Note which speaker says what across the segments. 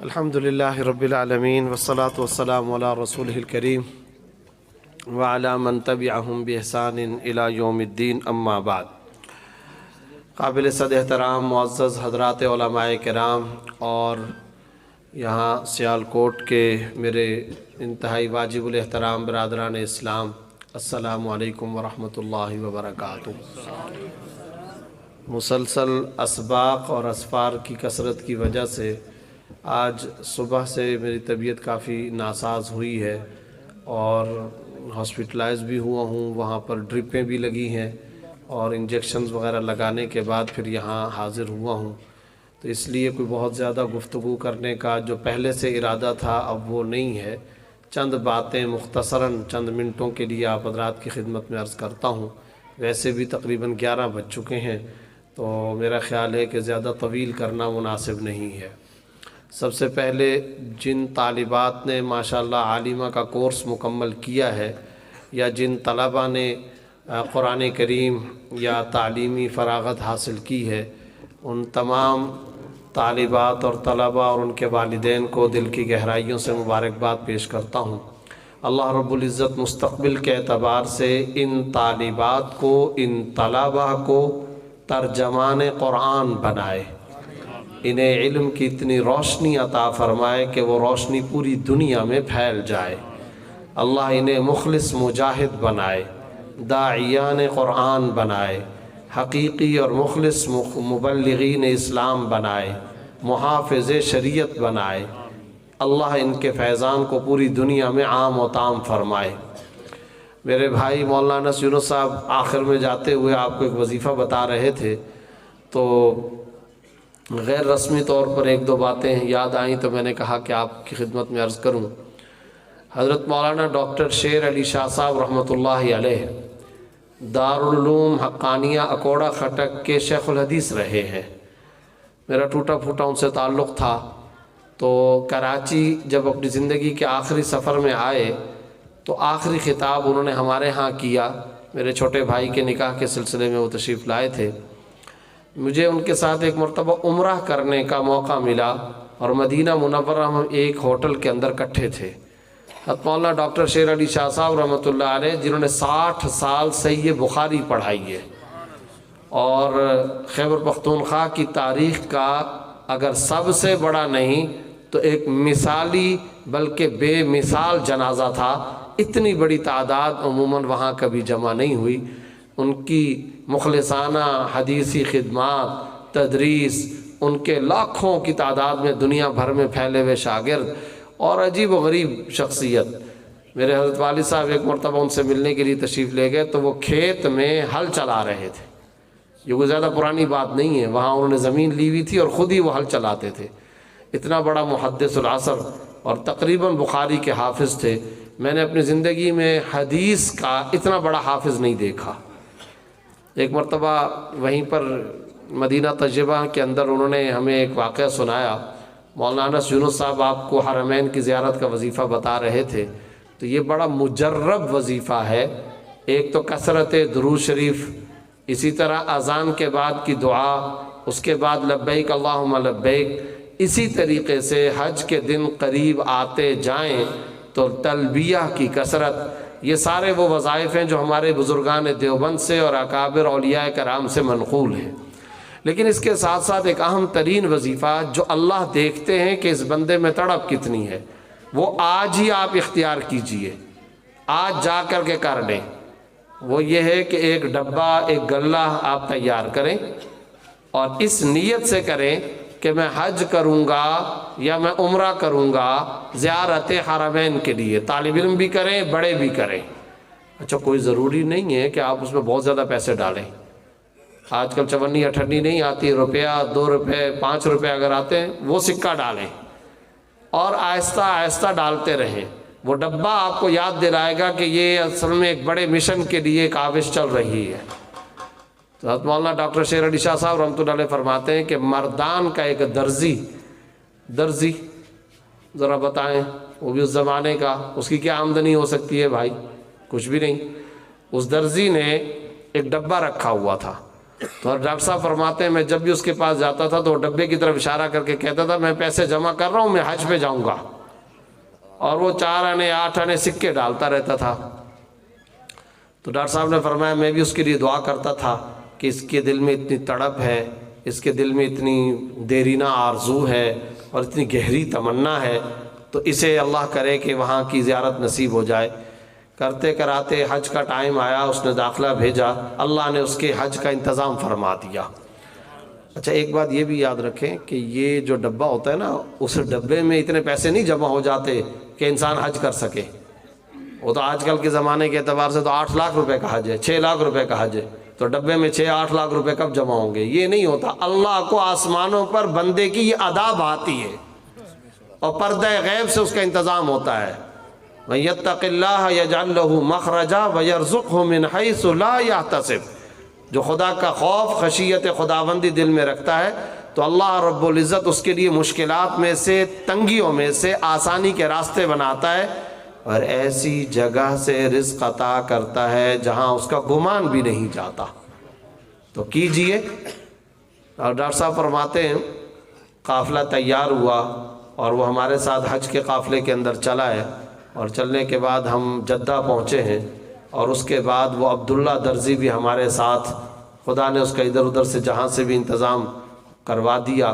Speaker 1: الحمدللہ رب العالمین والصلاة والسلام علی رسولہ الکریم وعلی من تبعہم بإحسان الی یوم الدین اما بعد۔ قابل صد احترام معزز حضرات علماء کرام اور یہاں سیالکوٹ کے میرے انتہائی واجب الاحترام برادران اسلام، السلام علیکم ورحمۃ اللہ وبرکاتہ۔ مسلسل اسباق اور اسفار کی کثرت کی وجہ سے آج صبح سے میری طبیعت کافی ناساز ہوئی ہے اور ہاسپٹلائز بھی ہوا ہوں، وہاں پر ڈرپیں بھی لگی ہیں اور انجیکشنز وغیرہ لگانے کے بعد پھر یہاں حاضر ہوا ہوں، تو اس لیے کوئی بہت زیادہ گفتگو کرنے کا جو پہلے سے ارادہ تھا اب وہ نہیں ہے۔ چند باتیں مختصراً چند منٹوں کے لیے آپ حضرات کی خدمت میں عرض کرتا ہوں۔ ویسے بھی تقریباً 11 بج چکے ہیں تو میرا خیال ہے کہ زیادہ طویل کرنا مناسب نہیں ہے۔ سب سے پہلے جن طالبات نے ماشاءاللہ عالمہ کا کورس مکمل کیا ہے یا جن طلبہ نے قرآن کریم یا تعلیمی فراغت حاصل کی ہے، ان تمام طالبات اور طلبہ اور ان کے والدین کو دل کی گہرائیوں سے مبارکباد پیش کرتا ہوں۔ اللہ رب العزت مستقبل کے اعتبار سے ان طالبات کو، ان طلبہ کو ترجمان قرآن بنائے، انہیں علم کی اتنی روشنی عطا فرمائے کہ وہ روشنی پوری دنیا میں پھیل جائے۔ اللہ انہیں مخلص مجاہد بنائے، داعیان قرآن بنائے، حقیقی اور مخلص مبلغین اسلام بنائے، محافظ شریعت بنائے۔ اللہ ان کے فیضان کو پوری دنیا میں عام و تام فرمائے۔ میرے بھائی مولانا یونس صاحب آخر میں جاتے ہوئے آپ کو ایک وظیفہ بتا رہے تھے، تو غیر رسمی طور پر ایک دو باتیں یاد آئیں تو میں نے کہا کہ آپ کی خدمت میں عرض کروں۔ حضرت مولانا ڈاکٹر شیر علی شاہ صاحب رحمۃ اللہ علیہ دارالعلوم حقانیہ اکوڑا خٹک کے شیخ الحدیث رہے ہیں۔ میرا ٹوٹا پھوٹا ان سے تعلق تھا، تو کراچی جب اپنی زندگی کے آخری سفر میں آئے تو آخری خطاب انہوں نے ہمارے ہاں کیا۔ میرے چھوٹے بھائی کے نکاح کے سلسلے میں وہ تشریف لائے تھے۔ مجھے ان کے ساتھ ایک مرتبہ عمرہ کرنے کا موقع ملا اور مدینہ منورہ ہم ایک ہوٹل کے اندر اکٹھے تھے۔ حضرت مولانا ڈاکٹر شیر علی شاہ صاحب رحمۃ اللہ علیہ، جنہوں نے 60 سال صحیح بخاری پڑھائی ہے اور خیبر پختونخوا کی تاریخ کا اگر سب سے بڑا نہیں تو ایک مثالی بلکہ بے مثال جنازہ تھا۔ اتنی بڑی تعداد عموماً وہاں کبھی جمع نہیں ہوئی۔ ان کی مخلصانہ حدیثی خدمات، تدریس، ان کے لاکھوں کی تعداد میں دنیا بھر میں پھیلے ہوئے شاگرد اور عجیب و غریب شخصیت۔ میرے حضرت والد صاحب ایک مرتبہ ان سے ملنے کے لیے تشریف لے گئے تو وہ کھیت میں ہل چلا رہے تھے۔ یہ کوئی زیادہ پرانی بات نہیں ہے، وہاں انہوں نے زمین لی ہوئی تھی اور خود ہی وہ ہل چلاتے تھے۔ اتنا بڑا محدث العصر اور تقریباً بخاری کے حافظ تھے۔ میں نے اپنی زندگی میں حدیث کا اتنا بڑا حافظ نہیں دیکھا۔ ایک مرتبہ وہیں پر مدینہ طیبہ کے اندر انہوں نے ہمیں ایک واقعہ سنایا۔ مولانا یونس صاحب آپ کو حرمین کی زیارت کا وظیفہ بتا رہے تھے، تو یہ بڑا مجرب وظیفہ ہے۔ ایک تو کثرت درود شریف، اسی طرح اذان کے بعد کی دعا، اس کے بعد لبیک اللہم لبیک، اسی طریقے سے حج کے دن قریب آتے جائیں تو تلبیہ کی کثرت۔ یہ سارے وہ وظائف ہیں جو ہمارے بزرگان دیوبند سے اور اکابر اولیاء کرام سے منقول ہیں۔ لیکن اس کے ساتھ ساتھ ایک اہم ترین وظیفہ جو اللہ دیکھتے ہیں کہ اس بندے میں تڑپ کتنی ہے، وہ آج ہی آپ اختیار کیجئے، آج جا کر کے کر لیں۔ وہ یہ ہے کہ ایک ڈبہ، ایک گلہ آپ تیار کریں اور اس نیت سے کریں کہ میں حج کروں گا یا میں عمرہ کروں گا زیارت حرمین کے لیے۔ طالب علم بھی کریں، بڑے بھی کریں۔ اچھا، کوئی ضروری نہیں ہے کہ آپ اس میں بہت زیادہ پیسے ڈالیں۔ آج کل 54 58 نہیں آتی، روپیہ 2 روپے 5 روپے اگر آتے ہیں وہ سکہ ڈالیں اور آہستہ آہستہ ڈالتے رہیں۔ وہ ڈبہ آپ کو یاد دلائے گا کہ یہ اصل میں ایک بڑے مشن کے لیے ایک آوش چل رہی ہے۔ تو حضرت مولانا ڈاکٹر شیر علی شاہ صاحب رحمۃ اللہ علیہ فرماتے ہیں کہ مردان کا ایک درزی ذرا بتائیں، وہ بھی اس زمانے کا، اس کی کیا آمدنی ہو سکتی ہے بھائی؟ کچھ بھی نہیں۔ اس درزی نے ایک ڈبہ رکھا ہوا تھا تو ڈاکٹر صاحب فرماتے ہیں میں جب بھی اس کے پاس جاتا تھا تو وہ ڈبے کی طرف اشارہ کر کے کہتا تھا میں پیسے جمع کر رہا ہوں، میں حج پہ جاؤں گا، اور وہ 4 آنے 8 آنے سکے ڈالتا رہتا تھا۔ تو ڈاکٹر صاحب نے فرمایا میں بھی اس کے لیے دعا کرتا تھا کہ اس کے دل میں اتنی تڑپ ہے، اس کے دل میں اتنی دیرینہ آرزو ہے اور اتنی گہری تمنا ہے، تو اسے اللہ کرے کہ وہاں کی زیارت نصیب ہو جائے۔ کرتے کراتے حج کا ٹائم آیا، اس نے داخلہ بھیجا، اللہ نے اس کے حج کا انتظام فرما دیا۔ اچھا ایک بات یہ بھی یاد رکھیں کہ یہ جو ڈبہ ہوتا ہے نا، اس ڈبے میں اتنے پیسے نہیں جمع ہو جاتے کہ انسان حج کر سکے۔ وہ تو آج کل کے زمانے کے اعتبار سے تو 8 لاکھ روپے کا حج ہے، 6 لاکھ روپے کا حج ہے، تو ڈبے میں 6-8 لاکھ روپے کب جمع ہوں گے؟ یہ نہیں ہوتا۔ اللہ کو آسمانوں پر بندے کی یہ عذاب آتی ہے اور پردہ غیب سے اس کا انتظام ہوتا ہے۔ وَمَن يَتَّقِ اللَّهَ يَجْعَل لَّهُ مَخْرَجًا وَيَرْزُقْهُ مِنْ حَيْثُ لَا يَحْتَسِبُ، جو خدا کا خوف خشیت خداوندی دل میں رکھتا ہے تو اللہ رب العزت اس کے لیے مشکلات میں سے، تنگیوں میں سے آسانی کے راستے بناتا ہے، اور ایسی جگہ سے رزق عطا کرتا ہے جہاں اس کا گمان بھی نہیں جاتا۔ تو کیجئے۔ اور ڈاکٹر صاحب فرماتے ہیں قافلہ تیار ہوا اور وہ ہمارے ساتھ حج کے قافلے کے اندر چلا ہے، اور چلنے کے بعد ہم جدہ پہنچے ہیں، اور اس کے بعد وہ عبداللہ درزی بھی ہمارے ساتھ، خدا نے اس کا ادھر ادھر سے جہاں سے بھی انتظام کروا دیا۔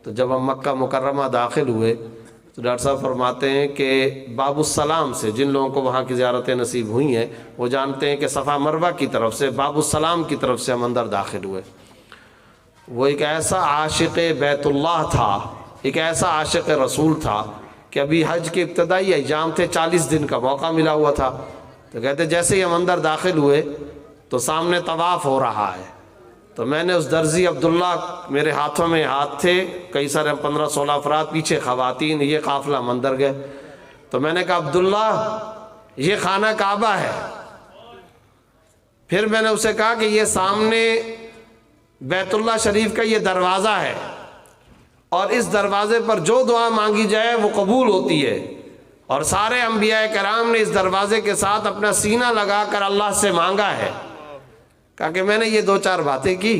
Speaker 1: تو جب ہم مکہ مکرمہ داخل ہوئے تو ڈاکٹر صاحب فرماتے ہیں کہ باب السلام سے، جن لوگوں کو وہاں کی زیارتیں نصیب ہوئی ہیں وہ جانتے ہیں کہ صفا مروہ کی طرف سے، باب السلام کی طرف سے ہم اندر داخل ہوئے۔ وہ ایک ایسا عاشق بیت اللہ تھا، ایک ایسا عاشق رسول تھا کہ ابھی حج کے ابتدائی ایام تھے، 40 دن کا موقع ملا ہوا تھا۔ تو کہتے جیسے ہی ہم اندر داخل ہوئے تو سامنے طواف ہو رہا ہے، تو میں نے اس درزی عبداللہ، میرے ہاتھوں میں ہاتھ تھے، کئی سارے 15-16 افراد، پیچھے خواتین، یہ قافلہ ہم اندر گئے۔ تو میں نے کہا عبداللہ یہ خانہ کعبہ ہے۔ پھر میں نے اسے کہا کہ یہ سامنے بیت اللہ شریف کا یہ دروازہ ہے، اور اس دروازے پر جو دعا مانگی جائے وہ قبول ہوتی ہے، اور سارے انبیاء کرام نے اس دروازے کے ساتھ اپنا سینہ لگا کر اللہ سے مانگا ہے۔ کہا کہ میں نے یہ 2-4 باتیں کی،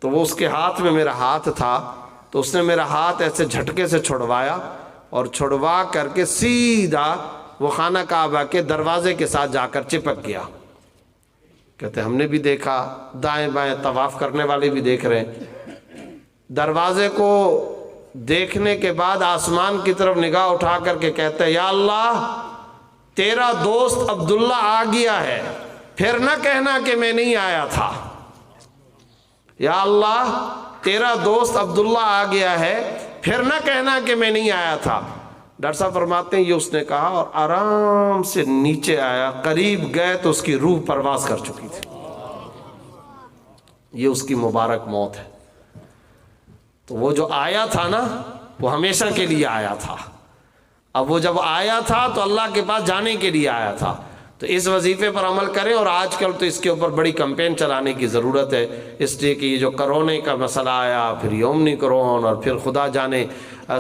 Speaker 1: تو وہ اس کے ہاتھ میں میرا ہاتھ تھا، تو اس نے میرا ہاتھ ایسے جھٹکے سے چھڑوایا، اور چھڑوا کر کے سیدھا وہ خانہ کعبہ کے دروازے کے ساتھ جا کر چپک گیا۔ کہتے ہم نے بھی دیکھا، دائیں بائیں طواف کرنے والے بھی دیکھ رہے ہیں۔ دروازے کو دیکھنے کے بعد آسمان کی طرف نگاہ اٹھا کر کے کہتے یا اللہ تیرا دوست عبداللہ آ گیا ہے، پھر نہ کہنا کہ میں نہیں آیا تھا۔ یا اللہ تیرا دوست عبداللہ آ گیا ہے، پھر نہ کہنا کہ میں نہیں آیا تھا۔ ڈاکٹر صاحب فرماتے ہیں یہ اس نے کہا اور آرام سے نیچے آیا، قریب گئے تو اس کی روح پرواز کر چکی تھی۔ یہ اس کی مبارک موت ہے۔ تو وہ جو آیا تھا نا وہ ہمیشہ کے لیے آیا تھا، اب وہ جب آیا تھا تو اللہ کے پاس جانے کے لیے آیا تھا۔ تو اس وظیفے پر عمل کریں، اور آج کل تو اس کے اوپر بڑی کمپین چلانے کی ضرورت ہے، اس لیے کہ یہ جو کرونے کا مسئلہ آیا، پھر یومنی کرون، اور پھر خدا جانے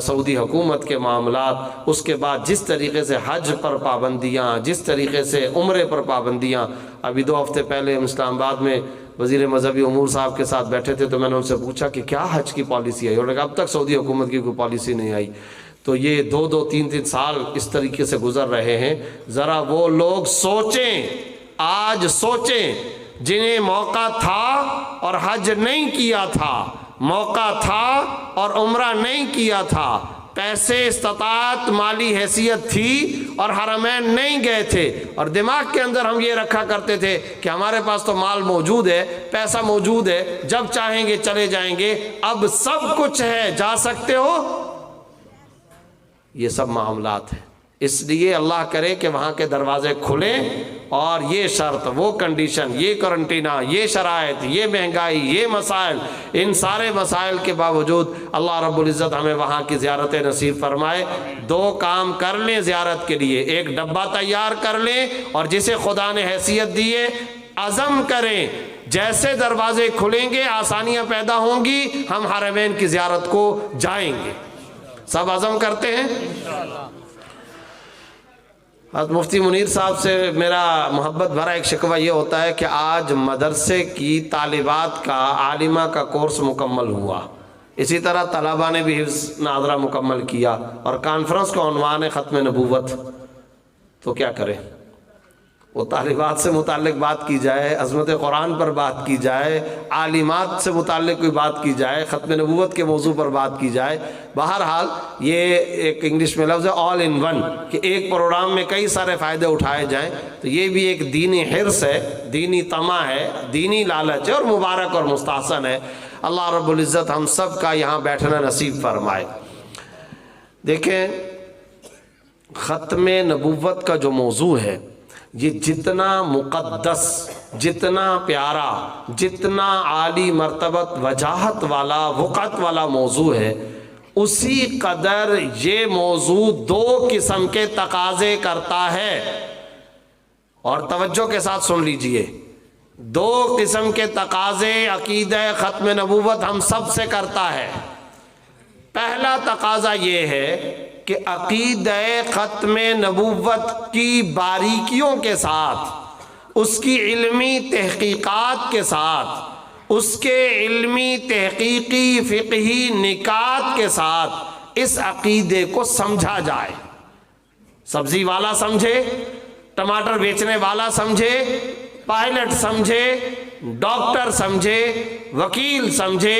Speaker 1: سعودی حکومت کے معاملات، اس کے بعد جس طریقے سے حج پر پابندیاں، جس طریقے سے عمرے پر پابندیاں۔ ابھی 2 ہفتے پہلے ہم اسلام آباد میں وزیر مذہبی امور صاحب کے ساتھ بیٹھے تھے، تو میں نے ان سے پوچھا کہ کیا حج کی پالیسی آئی، انہوں نے کہا اب تک سعودی حکومت کی کوئی پالیسی نہیں آئی۔ تو یہ 2-2, 3-3 سال اس طریقے سے گزر رہے ہیں۔ ذرا وہ لوگ سوچیں، آج سوچیں جنہیں موقع تھا اور حج نہیں کیا تھا، موقع تھا اور عمرہ نہیں کیا تھا، پیسے، استطاعت، مالی حیثیت تھی اور حرمین نہیں گئے تھے، اور دماغ کے اندر ہم یہ رکھا کرتے تھے کہ ہمارے پاس تو مال موجود ہے، پیسہ موجود ہے، جب چاہیں گے چلے جائیں گے، اب سب کچھ ہے، جا سکتے ہو۔ یہ سب معاملات ہیں، اس لیے اللہ کرے کہ وہاں کے دروازے کھلیں، اور یہ شرط، وہ کنڈیشن، یہ کرنٹینا، یہ شرائط، یہ مہنگائی، یہ مسائل، ان سارے مسائل کے باوجود اللہ رب العزت ہمیں وہاں کی زیارت نصیب فرمائے۔ 2 کام کر لیں زیارت کے لیے، ایک ڈبہ تیار کر لیں، اور جسے خدا نے حیثیت دی ہے عزم کریں، جیسے دروازے کھلیں گے آسانیاں پیدا ہوں گی، ہم حرمین کی زیارت کو جائیں گے۔ سب عزم کرتے ہیں؟ حضرت مفتی منیر صاحب سے میرا محبت بھرا ایک شکوہ یہ ہوتا ہے کہ آج مدرسے کی طالبات کا عالمہ کا کورس مکمل ہوا، اسی طرح طلباء نے بھی حفظ ناظرہ مکمل کیا، اور کانفرنس کا عنوان ہے ختم نبوت، تو کیا کریں؟ وہ طالبات سے متعلق بات کی جائے، عظمت قرآن پر بات کی جائے، عالمات سے متعلق کوئی بات کی جائے، ختم نبوت کے موضوع پر بات کی جائے۔ بہرحال یہ ایک انگلش میں لفظ ہے آل ان ون، کہ ایک پروگرام میں کئی سارے فائدے اٹھائے جائیں، تو یہ بھی ایک دینی حرص ہے، دینی طمع ہے، دینی لالچ ہے، اور مبارک اور مستحسن ہے۔ اللہ رب العزت ہم سب کا یہاں بیٹھنا نصیب فرمائے۔ دیکھیں، ختم نبوت کا جو موضوع ہے یہ جتنا مقدس، جتنا پیارا، جتنا عالی مرتبت وجاہت والا، وقعت والا موضوع ہے، اسی قدر یہ موضوع دو قسم کے تقاضے کرتا ہے، اور توجہ کے ساتھ سن لیجئے۔ دو قسم کے تقاضے عقیدہ ختم نبوت ہم سب سے کرتا ہے۔ پہلا تقاضا یہ ہے کہ عقیدہ ختم نبوت کی باریکیوں کے ساتھ، اس کی علمی تحقیقات کے ساتھ، اس کے علمی تحقیقی فقہی نکات کے ساتھ اس عقیدے کو سمجھا جائے۔ سبزی والا سمجھے، ٹماٹر بیچنے والا سمجھے، پائلٹ سمجھے، ڈاکٹر سمجھے، وکیل سمجھے،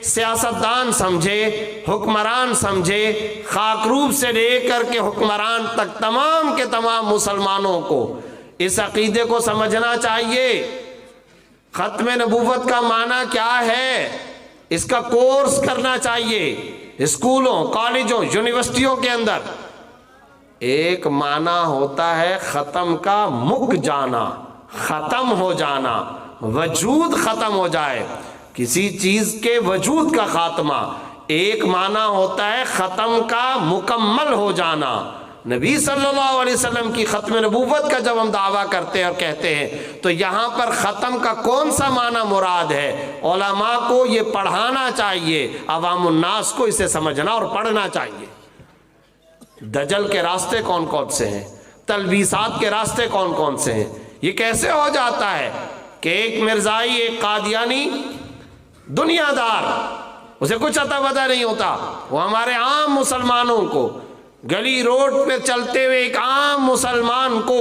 Speaker 1: سیاستدان سمجھے، حکمران سمجھے، خاکروب سے لے کر کے حکمران تک تمام کے تمام مسلمانوں کو اس عقیدے کو سمجھنا چاہیے۔ ختم نبوت کا معنی کیا ہے، اس کا کورس کرنا چاہیے اسکولوں، کالجوں، یونیورسٹیوں کے اندر۔ ایک معنی ہوتا ہے ختم کا مک جانا، ختم ہو جانا، وجود ختم ہو جائے، کسی چیز کے وجود کا خاتمہ۔ ایک معنی ہوتا ہے ختم کا مکمل ہو جانا۔ نبی صلی اللہ علیہ وسلم کی ختم نبوت کا جب ہم دعویٰ کرتے ہیں اور کہتے ہیں تو یہاں پر ختم کا کون سا معنی مراد ہے؟ علماء کو یہ پڑھانا چاہیے، عوام الناس کو اسے سمجھنا اور پڑھنا چاہیے۔ دجل کے راستے کون کون سے ہیں، تلبیسات کے راستے کون کون سے ہیں؟ یہ کیسے ہو جاتا ہے کہ ایک مرزائی، ایک قادیانی دنیا دار، اسے کچھ عطا پتہ نہیں ہوتا، وہ ہمارے عام مسلمانوں کو، گلی روڈ پہ چلتے ہوئے ایک عام مسلمان کو،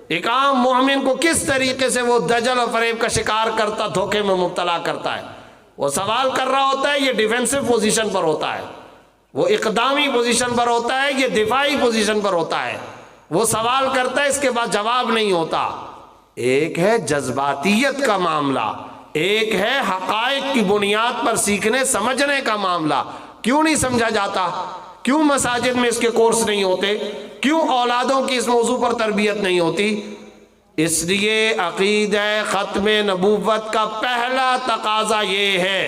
Speaker 1: ایک عام مومن کو کس طریقے سے وہ دجل و فریب کا شکار کرتا، دھوکے میں مبتلا کرتا ہے۔ وہ سوال کر رہا ہوتا ہے، یہ ڈیفینسو پوزیشن پر ہوتا ہے، وہ اقدامی پوزیشن پر ہوتا ہے، یہ دفاعی پوزیشن پر ہوتا ہے۔ وہ سوال کرتا ہے، اس کے بعد جواب نہیں ہوتا۔ ایک ہے جذباتیت کا معاملہ، ایک ہے حقائق کی بنیاد پر سیکھنے سمجھنے کا معاملہ۔ کیوں نہیں سمجھا جاتا؟ کیوں مساجد میں اس کے کورس نہیں ہوتے؟ کیوں اولادوں کی اس موضوع پر تربیت نہیں ہوتی؟ اس لیے عقیدہ ختم نبوت کا پہلا تقاضا یہ ہے،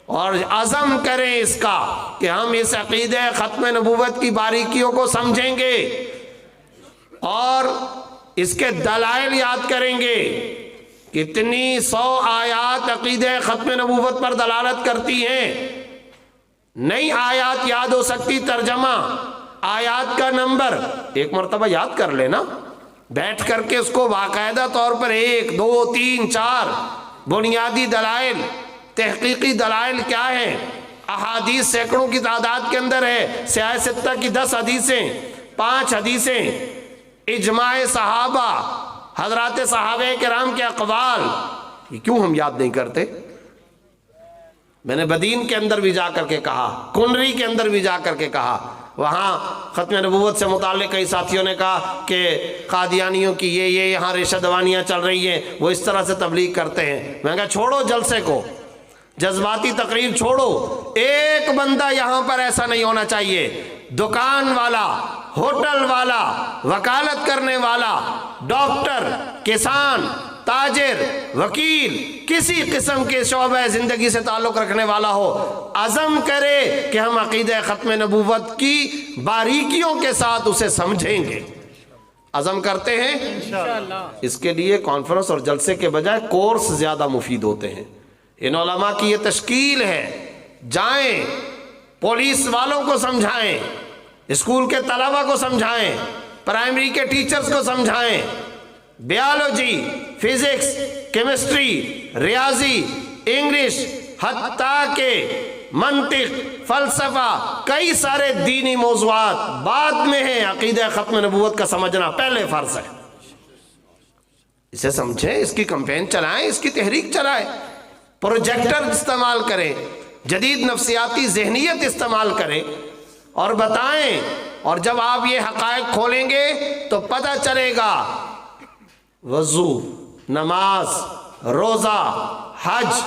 Speaker 1: اور عزم کریں اس کا کہ ہم اس عقیدہ ختم نبوت کی باریکیوں کو سمجھیں گے اور اس کے دلائل یاد کریں گے۔ کتنی 100 آیات عقیدہ ختم نبوت پر دلالت کرتی ہیں، نئی آیات یاد ہو سکتی، ترجمہ، آیات کا نمبر ایک مرتبہ یاد کر لینا، بیٹھ کر کے اس کو باقاعدہ طور پر 1 2 3 4 بنیادی دلائل، تحقیقی دلائل کیا ہیں؟ احادیث سینکڑوں کی تعداد کے اندر ہے، سیاہ ستہ کی 10 حدیثیں، 5 حدیثیں، اجماع صحابہ، حضرات صحابہ کرام کے اقوال، یہ کیوں ہم یاد نہیں کرتے؟ میں نے بدین کے اندر بھی جا کر کے کہا، کنری کے اندر بھی جا کر کے کہا، وہاں ختم نبوت سے متعلق کئی ساتھیوں نے کہا کہ قادیانیوں کی یہ یہاں ریشہ دوانیاں چل رہی ہیں، وہ اس طرح سے تبلیغ کرتے ہیں۔ میں نے کہا چھوڑو جلسے کو، جذباتی تقریر چھوڑو، ایک بندہ یہاں پر ایسا نہیں ہونا چاہیے، دکان والا، ہوٹل والا، وکالت کرنے والا، ڈاکٹر، کسان، تاجر، وکیل، کسی قسم کے شعبہ زندگی سے تعلق رکھنے والا ہو، عزم کرے کہ ہم عقیدہ ختم نبوت کی باریکیوں کے ساتھ اسے سمجھیں گے۔ عزم کرتے ہیں انشاءاللہ۔ اس کے لیے کانفرنس اور جلسے کے بجائے کورس زیادہ مفید ہوتے ہیں۔ ان علماء کی یہ تشکیل ہے، جائیں پولیس والوں کو سمجھائیں، اسکول کے طلبہ کو سمجھائیں، پرائمری کے ٹیچرز کو سمجھائیں، بیالوجی، فزکس، کیمسٹری، ریاضی، انگلش، حتیٰ کہ منطق، فلسفہ، کئی سارے دینی موضوعات بعد میں ہیں، عقیدہ ختم نبوت کا سمجھنا پہلے فرض ہے۔ اسے سمجھیں، اس کی کمپین چلائیں، اس کی تحریک چلائیں، پروجیکٹر استعمال کریں، جدید نفسیاتی ذہنیت استعمال کریں اور بتائیں۔ اور جب آپ یہ حقائق کھولیں گے تو پتہ چلے گا وضو، نماز، روزہ، حج،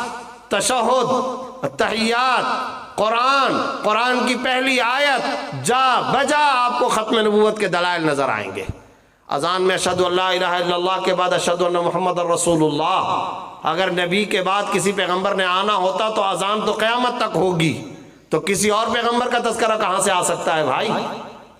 Speaker 1: تشہد، تحیات، قرآن کی پہلی آیت جا بجا آپ کو ختم نبوت کے دلائل نظر آئیں گے۔ اذان میں اشہدو ان لا الہ الا اللہ کے بعد اشہدو ان محمد رسول اللہ، اگر نبی کے بعد کسی پیغمبر نے آنا ہوتا تو اذان تو قیامت تک ہوگی، تو کسی اور پیغمبر کا تذکرہ کہاں سے آ سکتا ہے بھائی؟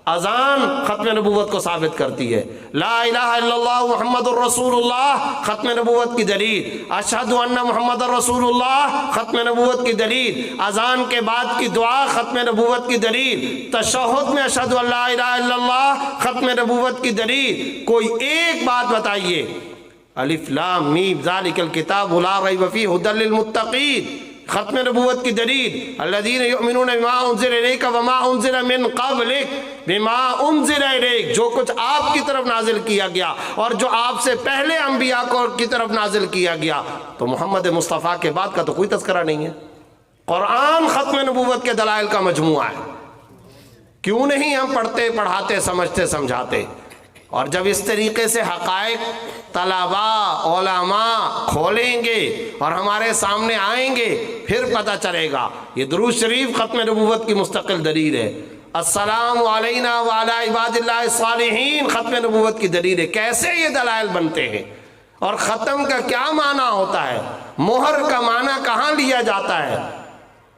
Speaker 1: اذان ختم نبوت کو ثابت کرتی ہے۔ لا الہ الا اللہ محمد الرسول اللہ ختم نبوت کی دلیل، اشہد ان محمد الرسول اللہ ختم نبوت کی دلیل، اذان کے بعد کی دعا ختم نبوت کی دلیل، تشہد میں اشہد ان لا الہ الا اللہ ختم نبوت کی دلیل۔ کوئی ایک بات بتائیے، الف لام میم ذالک الکتاب لا ریب فیہ ھدی للمتقین، ختم نبوت کی دلیل، الذین یؤمنون بما انزل الیک وما انزل من قبلک، بما انزل الیک، جو کچھ آپ کی طرف نازل کیا گیا اور جو آپ سے پہلے انبیاء کی طرف نازل کیا گیا۔ تو محمد مصطفیٰ کے بعد کا تو کوئی تذکرہ نہیں ہے۔ قرآن ختم نبوت کے دلائل کا مجموعہ ہے۔ کیوں نہیں ہم پڑھتے، پڑھاتے، سمجھتے، سمجھاتے؟ اور جب اس طریقے سے حقائق طلباء، علماء کھولیں گے اور ہمارے سامنے آئیں گے، پھر پتہ چلے گا۔ یہ درود شریف ختم نبوت کی مستقل دلیل ہے۔ السلام علینا وعلی عباد اللہ الصالحین ختم نبوت کی دلیل ہے۔ کیسے یہ دلائل بنتے ہیں؟ اور ختم کا کیا معنی ہوتا ہے؟ مہر کا معنی کہاں لیا جاتا ہے؟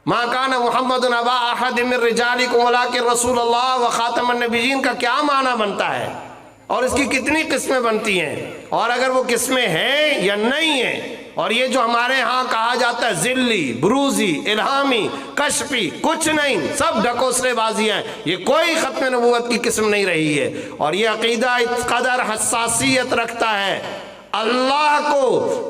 Speaker 1: ما کان محمد ابا احد من رجالکم ولکن رسول اللہ وخاتم النبیین کا کیا معنی بنتا ہے؟ اور اس کی کتنی قسمیں بنتی ہیں؟ اور اگر وہ قسمیں ہیں یا نہیں ہیں؟ اور یہ جو ہمارے ہاں کہا جاتا ہے ذلی، بروزی، الہامی، کشفی، کچھ نہیں، سب ڈھکوسلے بازیاں ہیں۔ یہ کوئی ختم نبوت کی قسم نہیں رہی ہے۔ اور یہ عقیدہ اس قدر حساسیت رکھتا ہے، اللہ کو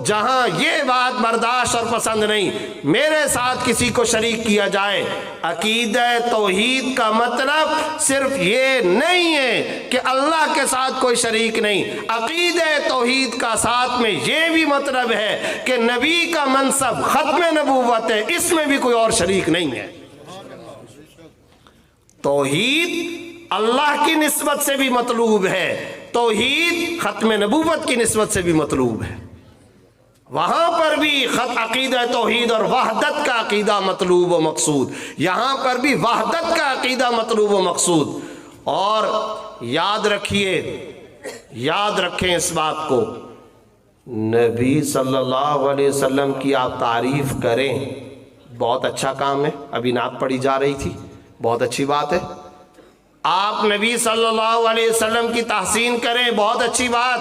Speaker 1: جہاں یہ بات برداشت اور پسند نہیں میرے ساتھ کسی کو شریک کیا جائے۔ عقیدہ توحید کا مطلب صرف یہ نہیں ہے کہ اللہ کے ساتھ کوئی شریک نہیں، عقیدہ توحید کا ساتھ میں یہ بھی مطلب ہے کہ نبی کا منصب ختم نبوت ہے، اس میں بھی کوئی اور شریک نہیں ہے۔ توحید اللہ کی نسبت سے بھی مطلوب ہے، توحید ختم نبوت کی نسبت سے بھی مطلوب ہے۔ وہاں پر بھی عقیدہ توحید اور وحدت کا عقیدہ مطلوب و مقصود، یہاں پر بھی وحدت کا عقیدہ مطلوب و مقصود۔ اور یاد رکھیے، یاد رکھیں اس بات کو، نبی صلی اللہ علیہ وسلم کی آپ تعریف کریں، بہت اچھا کام ہے۔ ابھی نعت پڑھی جا رہی تھی، بہت اچھی بات ہے۔ آپ نبی صلی اللہ علیہ وسلم کی تحسین کریں، بہت اچھی بات۔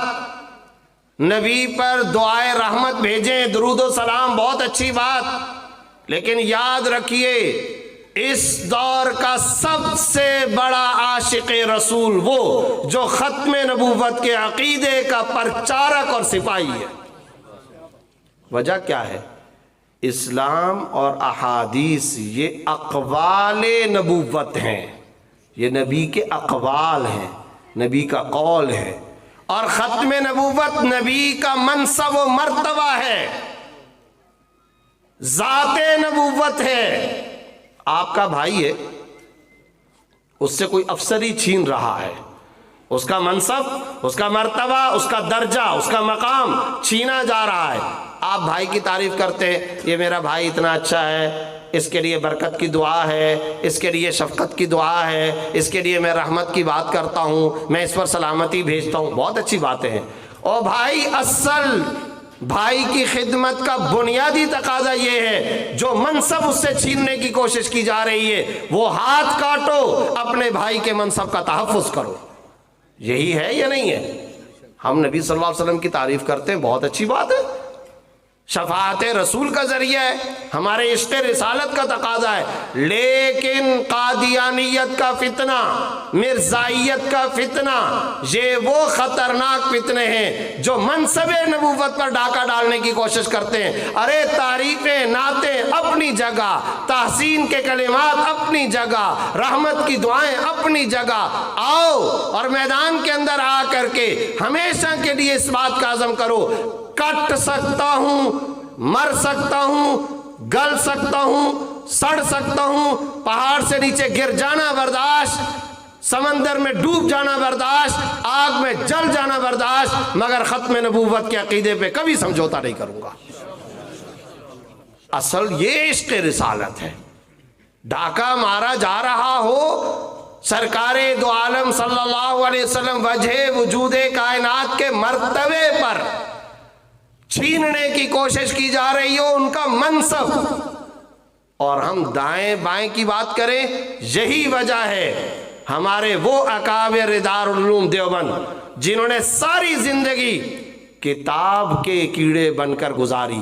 Speaker 1: نبی پر دعائے رحمت بھیجیں، درود و سلام، بہت اچھی بات۔ لیکن یاد رکھیے، اس دور کا سب سے بڑا عاشق رسول وہ جو ختم نبوت کے عقیدے کا پرچارک اور سپاہی ہے۔ وجہ کیا ہے؟ اسلام اور احادیث یہ اقوال نبوت ہیں، یہ نبی کے اقوال ہیں، نبی کا قول ہے۔ اور ختم نبوت نبی کا منصب و مرتبہ ہے، ذات نبوت ہے۔ آپ کا بھائی ہے، اس سے کوئی افسری چھین رہا ہے، اس کا منصب، اس کا مرتبہ، اس کا درجہ، اس کا مقام چھینا جا رہا ہے۔ آپ بھائی کی تعریف کرتے ہیں، یہ میرا بھائی اتنا اچھا ہے، اس کے لیے برکت کی دعا ہے، اس کے لیے شفقت کی دعا ہے، اس کے لیے میں رحمت کی بات کرتا ہوں، میں اس پر سلامتی بھیجتا ہوں، بہت اچھی باتیں ہیں۔ اور بھائی، اصل بھائی کی خدمت کا بنیادی تقاضا یہ ہے، جو منصب اس سے چھیننے کی کوشش کی جا رہی ہے وہ ہاتھ کاٹو، اپنے بھائی کے منصب کا تحفظ کرو۔ یہی ہے یا نہیں ہے؟ ہم نبی صلی اللہ علیہ وسلم کی تعریف کرتے ہیں، بہت اچھی بات ہے، شفاعت رسول کا ذریعہ ہے، ہمارے عشق رسالت کا تقاضا ہے، لیکن قادیانیت کا فتنہ، مرزائیت کا فتنہ، یہ وہ خطرناک فتنے ہیں جو منصب نبوت پر ڈاکہ ڈالنے کی کوشش کرتے ہیں۔ ارے تعریفیں، نعتیں اپنی جگہ، تحسین کے کلمات اپنی جگہ، رحمت کی دعائیں اپنی جگہ، آؤ اور میدان کے اندر آ کر کے ہمیشہ کے لیے اس بات کا عزم کرو، کٹ سکتا ہوں، مر سکتا ہوں، گل سکتا ہوں، سڑ سکتا ہوں، پہاڑ سے نیچے گر جانا برداشت، سمندر میں ڈوب جانا برداشت، آگ میں جل جانا برداشت، مگر ختم نبوت کے عقیدے پہ کبھی سمجھوتا نہیں کروں گا۔ اصل یہ عشق رسالت ہے۔ ڈاکہ مارا جا رہا ہو، سرکار دو عالم صلی اللہ علیہ وسلم وجہ وجود کائنات کے مرتبے پر چھیننے کی کوشش کی جا رہی ہو ان کا منصب، اور ہم دائیں بائیں کی بات کریں، یہی وجہ ہے ہمارے وہ اکابر دارالعلوم دیوبند جنہوں نے ساری زندگی کتاب کے کیڑے بن کر گزاری،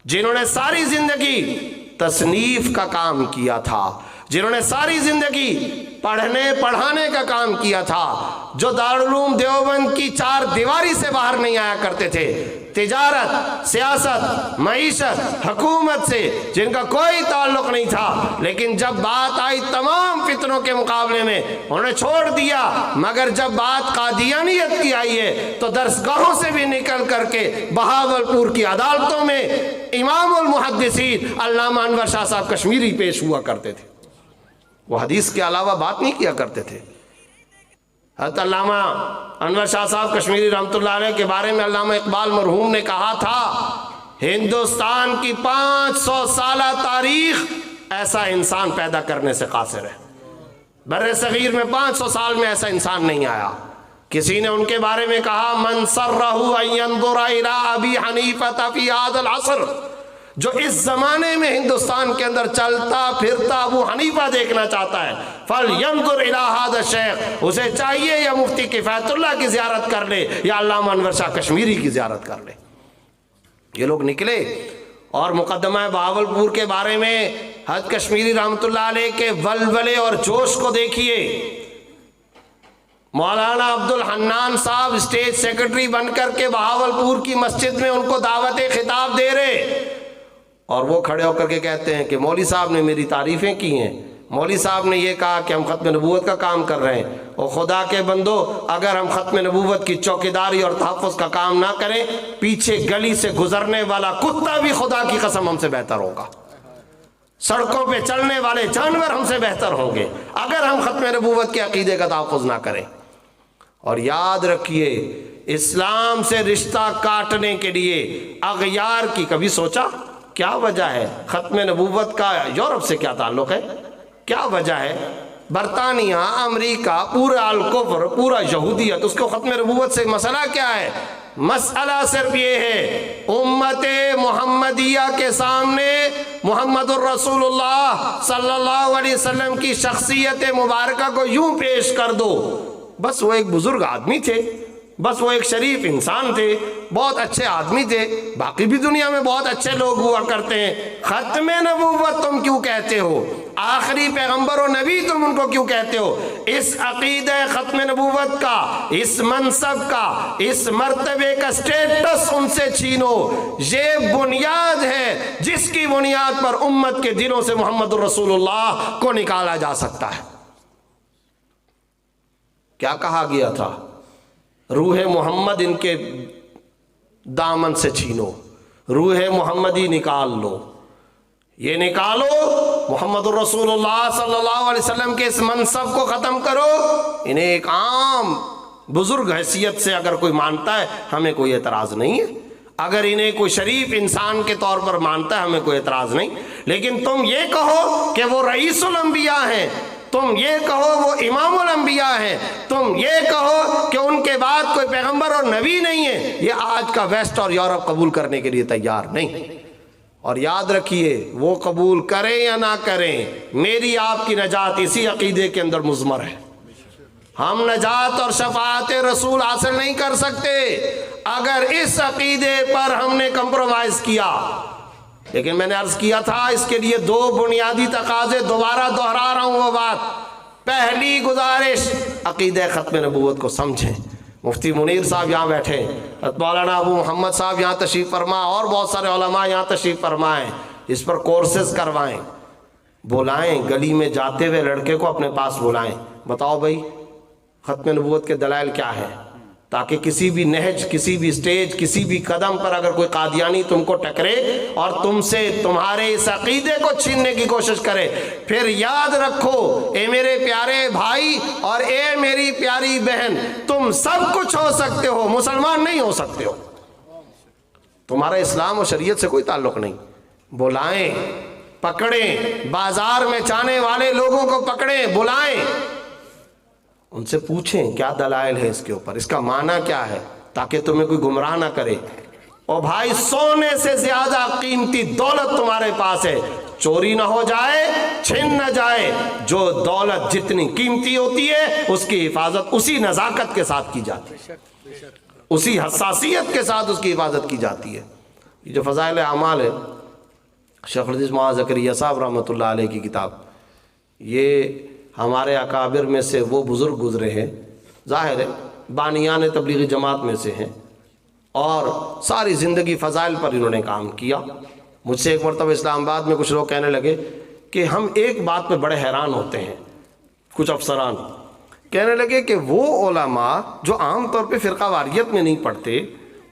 Speaker 1: جنہوں نے ساری زندگی تصنیف کا کام کیا تھا، جنہوں نے ساری زندگی پڑھنے پڑھانے کا کام کیا تھا، جو دارالعلوم دیوبند کی چار دیواری سے باہر نہیں آیا کرتے تھے، تجارت، سیاست، معیشت، حکومت سے جن کا کوئی تعلق نہیں تھا، لیکن جب بات آئی تمام فتنوں کے مقابلے میں انہوں نے چھوڑ دیا، مگر جب بات قادیانیت کی آئی ہے تو درسگاہوں سے بھی نکل کر کے بہاولپور کی عدالتوں میں امام المحدثین علامہ انور شاہ صاحب کشمیری پیش ہوا کرتے تھے۔ وہ حدیث کے علاوہ بات نہیں کیا کرتے تھے۔ حضرت علامہ انور شاہ صاحب کشمیری رحمۃ اللہ علیہ کے بارے میں علامہ اقبال مرحوم نے کہا تھا، ہندوستان کی 500 سالہ تاریخ ایسا انسان پیدا کرنے سے قاصر ہے۔ بر صغیر میں 500 سال میں ایسا انسان نہیں آیا۔ کسی نے ان کے بارے میں کہا، من سرہ ان ينظر الى ابی حنیفہ فی ھذا العصر، جو اس زمانے میں ہندوستان کے اندر چلتا پھرتا ابو حنیفہ دیکھنا چاہتا ہے، فَلْيَنْظُرْ إِلَىٰ هَذَا الشَّيْخ، اسے چاہیے یا مفتی کفایت اللہ کی زیارت کر لے یا علامہ انور شاہ کشمیری کی زیارت کر لے۔ یہ لوگ نکلے اور مقدمہ بہاولپور کے بارے میں حضرت کشمیری رحمۃ اللہ علیہ کے ولولے اور جوش کو دیکھیے۔ مولانا عبد الحنان صاحب اسٹیج سیکرٹری بن کر کے بہاولپور کی مسجد میں ان کو دعوت خطاب دے رہے، اور وہ کھڑے ہو کر کے کہتے ہیں کہ مولوی صاحب نے میری تعریفیں کی ہیں، مولوی صاحب نے یہ کہا کہ ہم ختم نبوت کا کام کر رہے ہیں، اور خدا کے بندو اگر ہم ختم نبوت کی چوکیداری اور تحفظ کا کام نہ کریں، پیچھے گلی سے گزرنے والا کتا بھی خدا کی قسم ہم سے بہتر ہوگا، سڑکوں پہ چلنے والے جانور ہم سے بہتر ہوں گے اگر ہم ختم نبوت کے عقیدے کا تحفظ نہ کریں۔ اور یاد رکھیے، اسلام سے رشتہ کاٹنے کے لیے اغیار کی کبھی سوچا کیا وجہ ہے؟ ختم نبوت کا یورپ سے کیا تعلق ہے؟ کیا وجہ ہے؟ برطانیہ، امریکہ، پورا الکفر، پورا یہودیت، اس کو ختم نبوت سے مسئلہ کیا ہے؟ مسئلہ صرف یہ ہے، امت محمدیہ کے سامنے محمد الرسول اللہ صلی اللہ علیہ وسلم کی شخصیت مبارکہ کو یوں پیش کر دو، بس وہ ایک بزرگ آدمی تھے، بس وہ ایک شریف انسان تھے، بہت اچھے آدمی تھے، باقی بھی دنیا میں بہت اچھے لوگ ہوا کرتے ہیں، ختم نبوت تم کیوں کہتے ہو؟ آخری پیغمبر و نبی تم ان کو کیوں کہتے ہو؟ اس عقیدہ ختم نبوت کا، اس منصب کا، اس مرتبے کا سٹیٹس ان سے چھینو۔ یہ بنیاد ہے جس کی بنیاد پر امت کے دلوں سے محمد الرسول اللہ کو نکالا جا سکتا ہے۔ کیا کہا گیا تھا؟ روح محمد ان کے دامن سے چھینو، روح محمدی نکال لو، یہ نکالو، محمد الرسول اللہ صلی اللہ علیہ وسلم کے اس منصب کو ختم کرو۔ انہیں ایک عام بزرگ حیثیت سے اگر کوئی مانتا ہے ہمیں کوئی اعتراض نہیں ہے، اگر انہیں کوئی شریف انسان کے طور پر مانتا ہے ہمیں کوئی اعتراض نہیں، لیکن تم یہ کہو کہ وہ رئیس الانبیاء ہیں، تم یہ کہو وہ امام الانبیاء ہیں، تم یہ کہو کہ ان کے بعد کوئی پیغمبر اور نبی نہیں ہے، یہ آج کا ویسٹ اور یورپ قبول کرنے کے لیے تیار نہیں۔ اور یاد رکھیے، وہ قبول کریں یا نہ کریں، میری آپ کی نجات اسی عقیدے کے اندر مضمر ہے۔ ہم نجات اور شفاعت رسول حاصل نہیں کر سکتے اگر اس عقیدے پر ہم نے کمپرومائز کیا، لیکن میں نے عرض کیا تھا اس کے لیے دو بنیادی تقاضے، دوبارہ دہرا رہا ہوں وہ بات۔ پہلی گزارش، عقیدہ ختم نبوت کو سمجھیں۔ مفتی منیر صاحب یہاں بیٹھے، مولانا ابو محمد صاحب یہاں تشریف فرما، اور بہت سارے علماء یہاں تشریف فرمائیں، اس پر کورسز کروائیں، بلائیں، گلی میں جاتے ہوئے لڑکے کو اپنے پاس بلائیں، بتاؤ بھائی ختم نبوت کے دلائل کیا ہے، تاکہ کسی بھی نہج، کسی بھی سٹیج، کسی بھی قدم پر اگر کوئی قادیانی تم کو ٹکرے اور تم سے تمہارے اس عقیدے کو چھیننے کی کوشش کرے، پھر یاد رکھو اے میرے پیارے بھائی اور اے میری پیاری بہن، تم سب کچھ ہو سکتے ہو، مسلمان نہیں ہو سکتے ہو۔ تمہارا اسلام اور شریعت سے کوئی تعلق نہیں۔ بلائیں، پکڑیں، بازار میں چانے والے لوگوں کو پکڑیں، بلائیں، ان سے پوچھیں کیا دلائل ہے اس کے اوپر، اس کا معنی کیا ہے، تاکہ تمہیں کوئی گمراہ نہ کرے۔ اور بھائی سونے سے زیادہ قیمتی دولت تمہارے پاس ہے، چوری نہ ہو جائے، چھن نہ جائے۔ جو دولت جتنی قیمتی ہوتی ہے اس کی حفاظت اسی نزاکت کے ساتھ کی جاتی ہے، اسی حساسیت کے ساتھ اس کی حفاظت کی جاتی ہے۔ یہ جو فضائل اعمال ہے، شیخ الحدیث معاذ زکریا صاحب رحمۃ اللہ علیہ کی کتاب، یہ ہمارے اکابر میں سے وہ بزرگ گزرے ہیں، ظاہر ہے بانیان تبلیغی جماعت میں سے ہیں، اور ساری زندگی فضائل پر انہوں نے کام کیا۔ مجھ سے ایک مرتبہ اسلام آباد میں کچھ لوگ کہنے لگے کہ ہم ایک بات پہ بڑے حیران ہوتے ہیں، کچھ افسران کہنے لگے کہ وہ علماء جو عام طور پہ فرقہ واریت میں نہیں پڑھتے،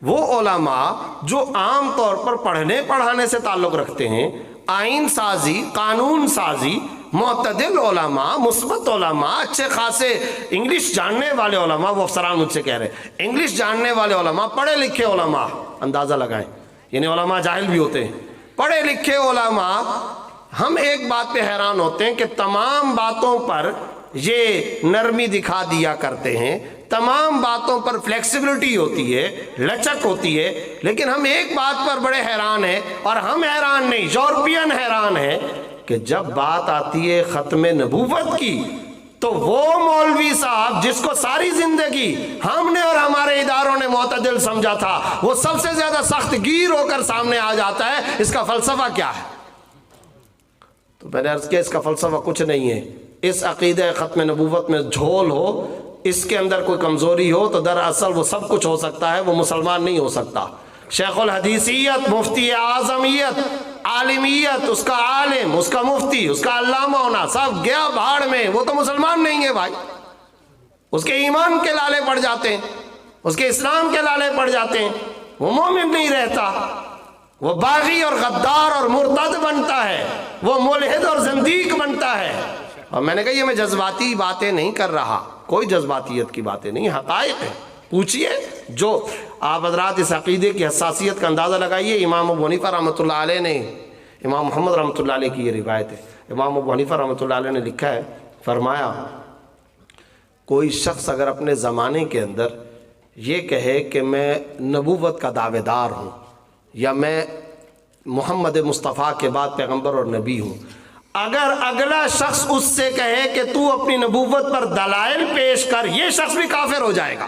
Speaker 1: وہ علماء جو عام طور پر پڑھنے پڑھانے سے تعلق رکھتے ہیں، آئین سازی، قانون سازی، معتدل علماء، مثبت علماء، اچھے خاصے انگلش جاننے والے علماء، وہ افسران مجھ سے کہہ رہے ہیں انگلش جاننے والے علماء، پڑھے لکھے علماء، اندازہ لگائیں، یعنی علماء جاہل بھی ہوتے ہیں، پڑھے لکھے علماء، ہم ایک بات پہ حیران ہوتے ہیں کہ تمام باتوں پر یہ نرمی دکھا دیا کرتے ہیں، تمام باتوں پر فلیکسیبلٹی ہوتی ہے، لچک ہوتی ہے، لیکن ہم ایک بات پر بڑے حیران ہیں، اور ہم حیران نہیں، یورپین حیران ہیں کہ جب بات آتی ہے ختم نبوت کی تو وہ مولوی صاحب جس کو ساری زندگی ہم نے اور ہمارے اداروں نے معتدل سمجھا تھا، وہ سب سے زیادہ سخت گیر ہو کر سامنے آ جاتا ہے۔ اس کا فلسفہ کیا ہے؟ تو میں نے عرض کیا اس کا فلسفہ کچھ نہیں ہے۔ اس عقیدہ ختم نبوت میں جھول ہو، اس کے اندر کوئی کمزوری ہو تو دراصل وہ سب کچھ ہو سکتا ہے، وہ مسلمان نہیں ہو سکتا۔ شیخ الحدیثیت، مفتی اعظمیت، عالمیت، اس کا عالم، اس کا مفتی، اس کا علامہ ہونا سب گیا بھاڑ میں، وہ تو مسلمان نہیں ہے بھائی۔ اس کے ایمان کے لالے پڑ جاتے ہیں، اس کے اسلام کے لالے پڑ جاتے ہیں، وہ مومن نہیں رہتا، وہ باغی اور غدار اور مرتد بنتا ہے، وہ ملحد اور زندیق بنتا ہے۔ اور میں نے کہا یہ میں جذباتی باتیں نہیں کر رہا، کوئی جذباتیت کی باتیں نہیں، حقائق ہے، پوچھئے۔ جو آپ حضرات اس عقیدے کی حساسیت کا اندازہ لگائیے، امام ابو حنیفہ رحمۃ اللہ علیہ نے، امام محمد رحمۃ اللہ علیہ کی یہ روایت ہے، امام ابو حنیفہ رحمۃ اللہ علیہ نے لکھا ہے، فرمایا کوئی شخص اگر اپنے زمانے کے اندر یہ کہے کہ میں نبوت کا دعوے دار ہوں، یا میں محمد مصطفیٰ کے بعد پیغمبر اور نبی ہوں، اگر اگلا شخص اس سے کہے کہ تو اپنی نبوت پر دلائل پیش کر، یہ شخص بھی کافر ہو جائے گا،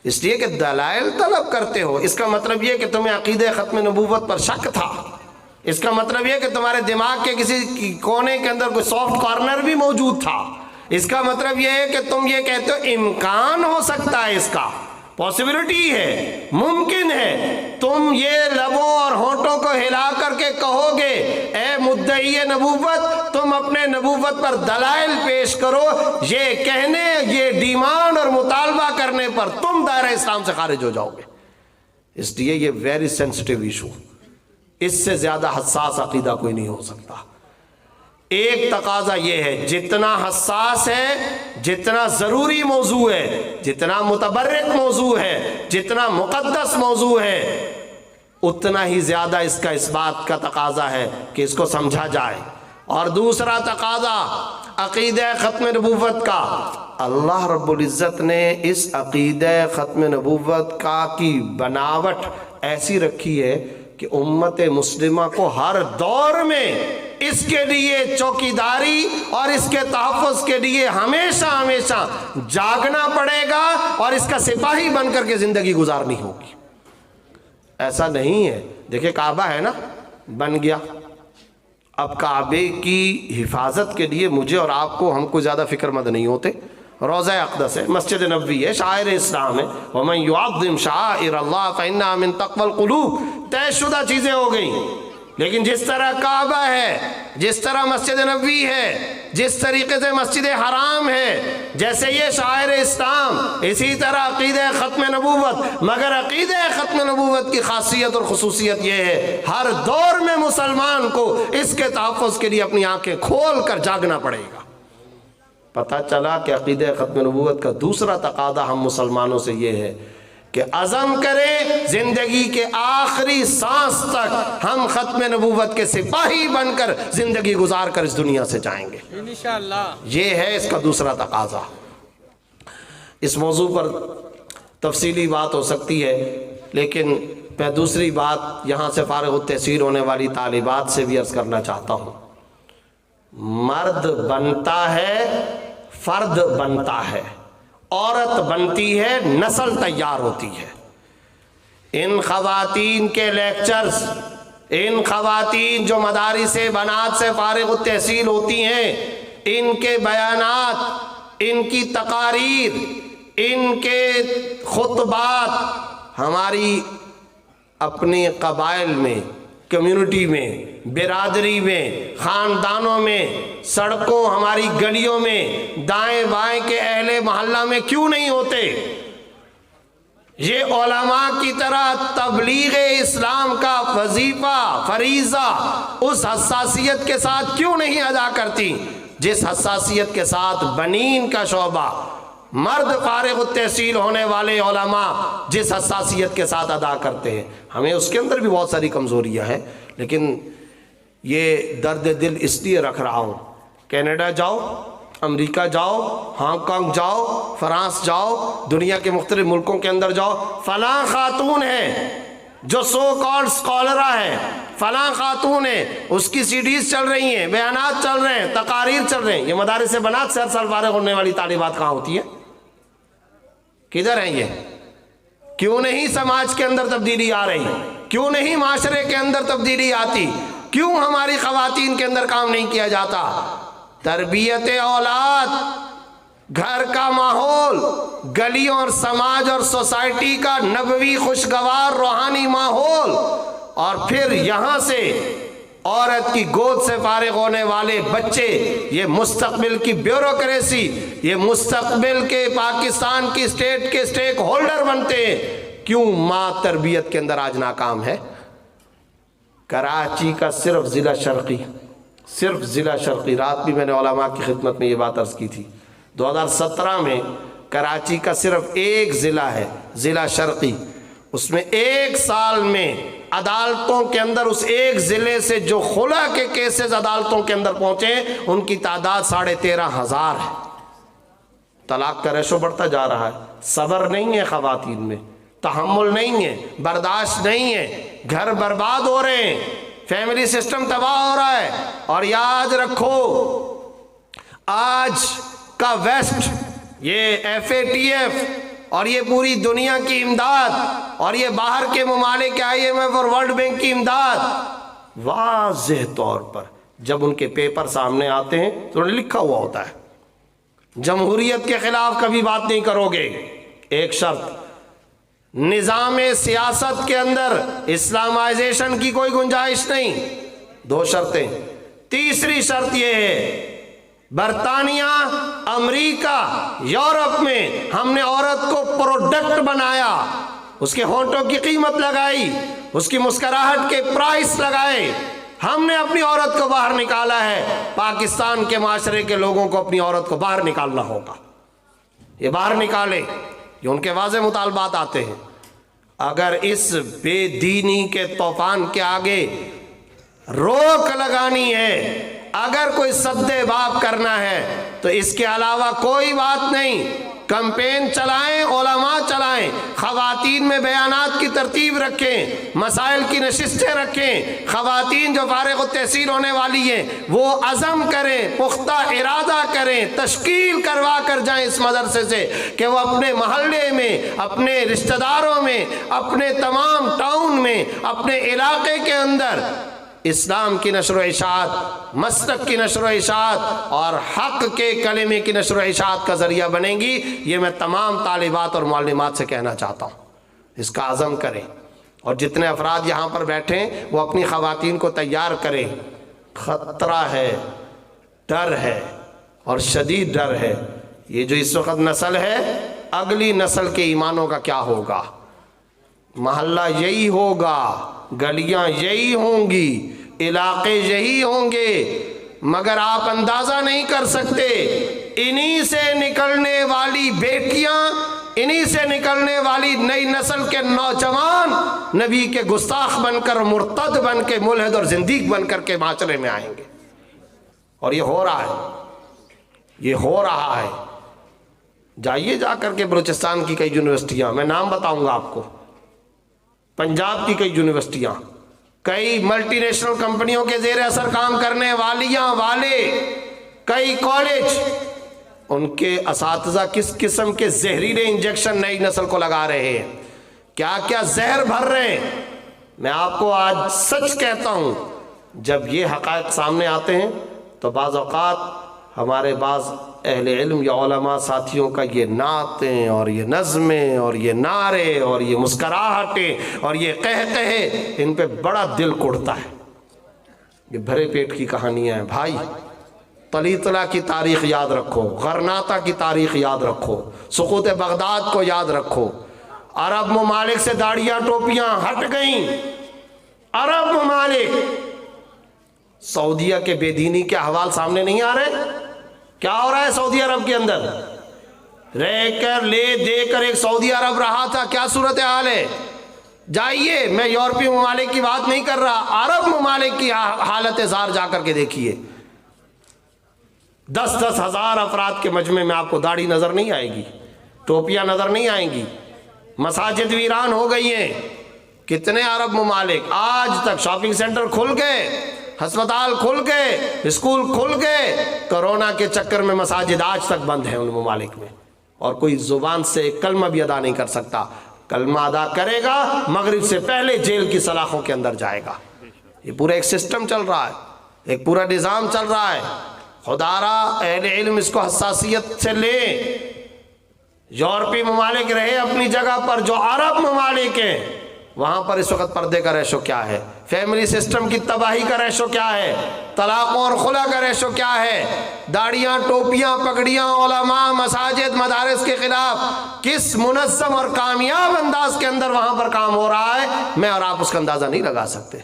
Speaker 1: اس لیے کہ دلائل طلب کرتے ہو۔ اس کا مطلب یہ کہ تمہیں عقیدہ ختم نبوت پر شک تھا، اس کا مطلب یہ کہ تمہارے دماغ کے کسی کونے کے اندر کوئی سافٹ کارنر بھی موجود تھا، اس کا مطلب یہ ہے کہ تم یہ کہتے ہو امکان ہو سکتا ہے، اس کا پاسبلٹی ہے، ممکن ہے، تم یہ لبوں اور ہونٹوں کو ہلا کر کے کہو گے اے مدعی نبوت تم اپنے نبوت پر دلائل پیش کرو، یہ کہنے، یہ ڈیمانڈ اور مطالبہ کرنے پر تم دائرہ اسلام سے خارج ہو جاؤ گے۔ اس لیے یہ ویری سینسٹیو ایشو، اس سے زیادہ حساس عقیدہ کوئی نہیں ہو سکتا۔ ایک تقاضا یہ ہے، جتنا حساس ہے، جتنا ضروری موضوع ہے، جتنا متبرک موضوع ہے، جتنا مقدس موضوع ہے، اتنا ہی زیادہ اس کا اس بات کا تقاضا ہے کہ اس کو سمجھا جائے۔ اور دوسرا تقاضا عقیدہ ختم نبوت کا، اللہ رب العزت نے اس عقیدہ ختم نبوت کا کی بناوٹ ایسی رکھی ہے کہ امت مسلمہ کو ہر دور میں اس کے لیے چوکیداری اور اس کے تحفظ کے لیے ہمیشہ ہمیشہ جاگنا پڑے گا اور اس کا سپاہی بن کر کے زندگی گزارنی ہوگی۔ ایسا نہیں ہے، دیکھیں کعبہ ہے نا، بن گیا، اب کعبے کی حفاظت کے لیے مجھے اور آپ کو، ہم کو زیادہ فکر مند نہیں ہوتے۔ روضہ اقدس ہے، مسجد نبوی ہے، شاعر اسلام ہے، وَمَن يُعَظِّمْ شَعَائِرَ اللَّهِ فَإِنَّهَا مِن تَقْوَى الْقُلُوبِ، طے شدہ چیزیں ہو گئیں۔ لیکن جس طرح کعبہ ہے، جس طرح مسجد نبوی ہے، جس طریقے سے مسجد حرام ہے، جیسے یہ شاعر اسلام، اسی طرح عقیدہ ختم نبوت۔ مگر عقیدہ ختم نبوت کی خاصیت اور خصوصیت یہ ہے، ہر دور میں مسلمان کو اس کے تحفظ کے لیے اپنی آنکھیں کھول کر جاگنا پڑے گا۔ پتہ چلا کہ عقیدہ ختم نبوت کا دوسرا تقاضا ہم مسلمانوں سے یہ ہے کہ عزم کریں زندگی کے آخری سانس تک ہم ختم نبوت کے سپاہی بن کر زندگی گزار کر اس دنیا سے جائیں گے انشاءاللہ۔ یہ ہے اس کا دوسرا تقاضا۔ اس موضوع پر تفصیلی بات ہو سکتی ہے، لیکن میں دوسری بات یہاں سے فارغ التحصیل ہونے والی طالبات سے بھی عرض کرنا چاہتا ہوں۔ مرد بنتا ہے، فرد بنتا ہے، عورت بنتی ہے، نسل تیار ہوتی ہے۔ ان خواتین کے لیکچرز، ان خواتین جو مدارس بنات سے فارغ التحصیل ہوتی ہیں، ان کے بیانات، ان کی تقاریر، ان کے خطبات ہماری اپنے قبائل میں، کمیونٹی میں، برادری میں، خاندانوں میں، سڑکوں، ہماری گلیوں میں، دائیں بائیں کے اہل محلہ میں کیوں نہیں ہوتے؟ یہ علماء کی طرح تبلیغ اسلام کا وظیفہ، فریضہ اس حساسیت کے ساتھ کیوں نہیں ادا کرتی جس حساسیت کے ساتھ بنین کا شعبہ، مرد فارغ التحصیل ہونے والے علماء جس حساسیت کے ساتھ ادا کرتے ہیں؟ ہمیں اس کے اندر بھی بہت ساری کمزوریاں ہیں، لیکن یہ درد دل اس لیے رکھ رہا ہوں، کینیڈا جاؤ، امریکہ جاؤ، ہانگ کانگ جاؤ، فرانس جاؤ، دنیا کے مختلف ملکوں کے اندر جاؤ، فلاں خاتون ہے جو سو کالڈ اسکالرہ ہے، فلاں خاتون ہے، اس کی سیڈیز چل رہی ہیں، بیانات چل رہے ہیں، تقاریر چل رہے ہیں۔ یہ مدارس بنات سے ہر سال فارغ ہونے والی طالبات کہاں ہوتی ہیں؟ کدھر ہیں یہ؟ کیوں نہیں سماج کے اندر تبدیلی آ رہی؟ کیوں نہیں معاشرے کے اندر تبدیلی آتی؟ کیوں ہماری خواتین کے اندر کام نہیں کیا جاتا؟ تربیت اولاد، گھر کا ماحول، گلیوں اور سماج اور سوسائٹی کا نبوی خوشگوار روحانی ماحول، اور پھر یہاں سے عورت کی گود سے فارغ ہونے والے بچے، یہ مستقبل کی بیوروکریسی، یہ مستقبل کے پاکستان کی اسٹیٹ کے اسٹیک ہولڈر بنتے ہیں۔ کیوں ماں تربیت کے اندر آج ناکام ہے؟ کراچی کا صرف ضلع شرقی، رات بھی میں نے علماء کی خدمت میں یہ بات عرض کی تھی، 2017 میں کراچی کا صرف ایک ضلع ہے، ضلع شرقی، اس میں ایک سال میں عدالتوں کے اندر اس ایک ضلع سے جو خلا کے کیسز عدالتوں کے اندر پہنچے ان کی تعداد 13,500 ہے۔ طلاق کا ریشو بڑھتا جا رہا ہے، صبر نہیں ہے خواتین میں، تحمل نہیں ہے، برداشت نہیں ہے، گھر برباد ہو رہے ہیں، فیملی سسٹم تباہ ہو رہا ہے۔ اور یاد رکھو، آج کا ویسٹ، یہ FATF اور یہ پوری دنیا کی امداد اور یہ باہر کے ممالک IMF اور ورلڈ بینک کی امداد، واضح طور پر جب ان کے پیپر سامنے آتے ہیں تو انہوں نے لکھا ہوا ہوتا ہے جمہوریت کے خلاف کبھی بات نہیں کرو گے، ایک شرط، نظام سیاست کے اندر اسلامائزیشن کی کوئی گنجائش نہیں، 2 شرطیں۔ تیسری شرط یہ ہے، برطانیہ، امریکہ، یورپ میں ہم نے عورت کو پروڈکٹ بنایا، اس کے ہونٹوں کی قیمت لگائی، اس کی مسکراہٹ کے پرائس لگائے، ہم نے اپنی عورت کو باہر نکالا ہے۔ پاکستان کے معاشرے کے لوگوں کو اپنی عورت کو باہر نکالنا ہوگا، یہ باہر نکالے، یہ ان کے واضح مطالبات آتے ہیں۔ اگر اس بے دینی کے طوفان کے آگے روک لگانی ہے، اگر کوئی سد باب کرنا ہے تو اس کے علاوہ کوئی بات نہیں۔ کمپین چلائیں، علماء چلائیں، خواتین میں بیانات کی ترتیب رکھیں، مسائل کی نشستیں رکھیں، خواتین جو فارغ التحصیل ہونے والی ہیں وہ عزم کریں، پختہ ارادہ کریں، تشکیل کروا کر جائیں اس مدرسے سے کہ وہ اپنے محلے میں، اپنے رشتہ داروں میں، اپنے تمام ٹاؤن میں، اپنے علاقے کے اندر اسلام کی نشر و اشاعت، مسلک کی نشر و اشاعت اور حق کے کلمے کی نشر و اشاعت کا ذریعہ بنیں گی۔ یہ میں تمام طالبات اور معلمات سے کہنا چاہتا ہوں، اس کا عزم کریں، اور جتنے افراد یہاں پر بیٹھے ہیں وہ اپنی خواتین کو تیار کریں۔ خطرہ ہے، ڈر ہے، اور شدید ڈر ہے۔ یہ جو اس وقت نسل ہے، اگلی نسل کے ایمانوں کا کیا ہوگا؟ محلہ یہی ہوگا، گلیاں یہی ہوں گی، علاقے یہی ہوں گے، مگر آپ اندازہ نہیں کر سکتے انہی سے نکلنے والی بیٹیاں، انہی سے نکلنے والی نئی نسل کے نوجوان نبی کے گستاخ بن کر، مرتد بن کے، ملحد اور زندیق بن کر کے معاشرے میں آئیں گے۔ اور یہ ہو رہا ہے، یہ ہو رہا ہے۔ جائیے جا کر کے بلوچستان کی کئی یونیورسٹیاں، میں نام بتاؤں گا آپ کو، پنجاب کی کئی یونیورسٹیاں، کئی ملٹی نیشنل کمپنیوں کے زیر اثر کام کرنے والیاں والے کئی کالج، ان کے اساتذہ کس قسم کے زہریلے انجیکشن نئی نسل کو لگا رہے ہیں، کیا کیا زہر بھر رہے ہیں۔ میں آپ کو آج سچ کہتا ہوں، جب یہ حقائق سامنے آتے ہیں تو بعض اوقات ہمارے بعض اہل علم یا علماء ساتھیوں کا یہ نعتیں اور یہ نظمیں اور یہ نعرے اور یہ مسکراہٹیں اور یہ قہقہے، ان پہ بڑا دل کڑتا ہے۔ یہ بھرے پیٹ کی کہانیاں ہیں بھائی۔ طلیطلہ کی تاریخ یاد رکھو، غرناطہ کی تاریخ یاد رکھو، سقوط بغداد کو یاد رکھو۔ عرب ممالک سے داڑیاں ٹوپیاں ہٹ گئیں، عرب ممالک۔ سعودیہ کے بے دینی کے احوال سامنے نہیں آ رہے؟ کیا ہو رہا ہے سعودی عرب کے اندر؟ رہ کر لے دے کر ایک سعودی عرب رہا تھا، کیا صورتحال ہے؟ جائیے، میں یورپی ممالک کی بات نہیں کر رہا، عرب ممالک کی حالت زار جا کر کے دیکھیے۔ 10-10 ہزار افراد کے مجمع میں آپ کو داڑھی نظر نہیں آئے گی، ٹوپیاں نظر نہیں آئیں گی، مساجد ویران ہو گئی ہیں۔ کتنے عرب ممالک آج تک شاپنگ سینٹر کھل گئے، ہسپتال کھل گئے، اسکول کھل گئے، کرونا کے چکر میں مساجد آج تک بند ہیں ان ممالک میں، اور کوئی زبان سے ایک کلمہ بھی ادا نہیں کر سکتا۔ کلمہ ادا کرے گا مغرب سے پہلے جیل کی سلاخوں کے اندر جائے گا۔ یہ پورا ایک سسٹم چل رہا ہے، ایک پورا نظام چل رہا ہے۔ خدا را اہل علم اس کو حساسیت سے لے۔ یورپی ممالک رہے اپنی جگہ پر، جو عرب ممالک ہیں وہاں پر اس وقت پردے کا ریشو کیا ہے، فیملی سسٹم کی تباہی کا ریشو کیا ہے، طلاقوں اور خلا کا ریشو کیا ہے، داڑیاں، ٹوپیاں، پگڑیاں، علماء، مساجد، مدارس کے خلاف کس منظم اور کامیاب انداز کے اندر وہاں پر کام ہو رہا ہے، میں اور آپ اس کا اندازہ نہیں لگا سکتے۔